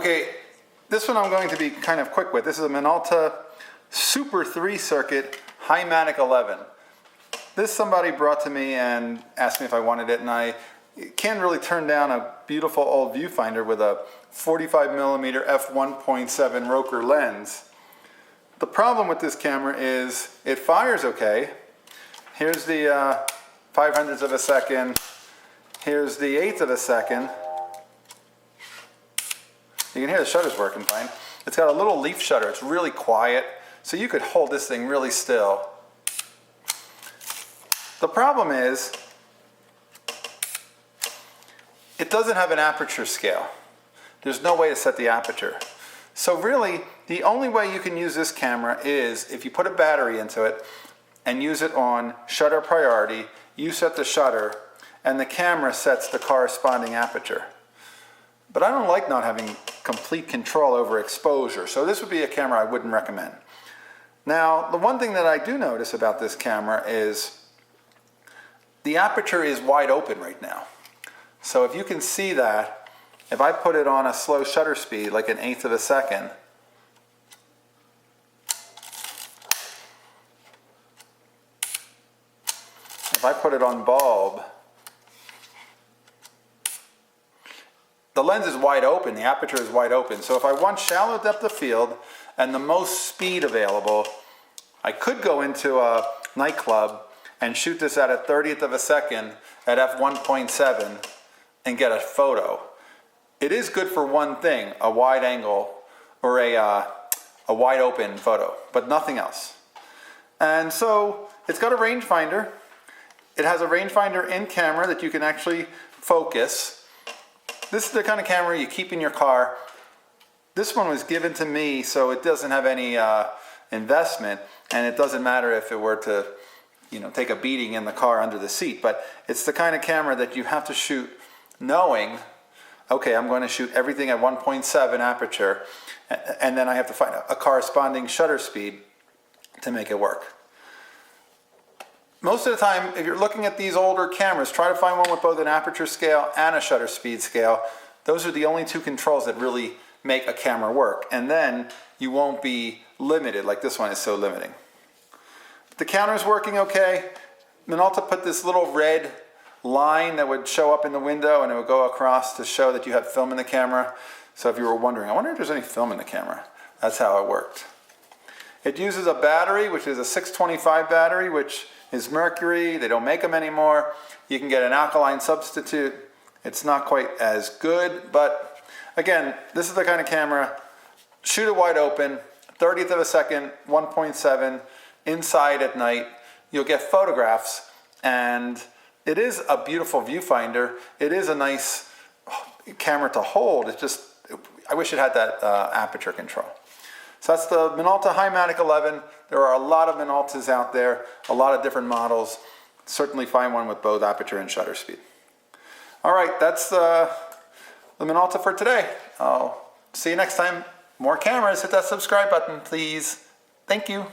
Okay, this one I'm going to be kind of quick with. This is a MINOLTA Super 3 Circuit Hi-MATIC 11. This somebody brought to me and asked me if I wanted it, and I can't really turn down a beautiful old viewfinder with a 45mm f1.7 Roker lens. The problem with this camera is it fires okay. Here's the 500ths of a second. Here's the 1/8 of a second. You can hear the shutter's working fine. It's got a little leaf shutter. It's really quiet, so you could hold this thing really still. The problem is it doesn't have an aperture scale. There's no way to set the aperture. So really, the only way you can use this camera is if you put a battery into it and use it on shutter priority, you set the shutter, and the camera sets the corresponding aperture. But I don't like not having complete control over exposure, so this would be a camera I wouldn't recommend. Now, the one thing that I do notice about this camera is the aperture is wide open right now. So if you can see that, if I put it on a slow shutter speed, like an 1/8 of a second, if I put it on bulb, the lens is wide open, the aperture is wide open. So if I want shallow depth of field and the most speed available, I could go into a nightclub and shoot this at a 1/30th of a second at f1.7 and get a photo. It is good for one thing, a wide angle or a wide open photo, but nothing else. And so it's got a rangefinder. It has a rangefinder in camera that you can actually focus. This is the kind of camera you keep in your car. This one was given to me, so it doesn't have any investment, and it doesn't matter if it were to, take a beating in the car under the seat. But it's the kind of camera that you have to shoot knowing, okay, I'm going to shoot everything at 1.7 aperture, and then I have to find a corresponding shutter speed to make it work. Most of the time, if you're looking at these older cameras, try to find one with both an aperture scale and a shutter speed scale. Those are the only two controls that really make a camera work. And then you won't be limited like this one is so limiting. The counter's working okay. MINOLTA put this little red line that would show up in the window, and it would go across to show that you had film in the camera. So if you were wondering, I wonder if there's any film in the camera, that's how it worked. It uses a battery, which is a 625 battery, which is mercury. They don't make them anymore. You can get an alkaline substitute. It's not quite as good, but again, this is the kind of camera, shoot it wide open, 1/30th of a second, 1.7, inside at night. You'll get photographs, and it is a beautiful viewfinder. It is a nice camera to hold. It's just, I wish it had that aperture control. So that's the MINOLTA Hi-MATIC 11. There are a lot of MINOLTAs out there, a lot of different models. Certainly find one with both aperture and shutter speed. All right, that's the MINOLTA for today. I'll see you next time. More cameras, hit that subscribe button, please. Thank you.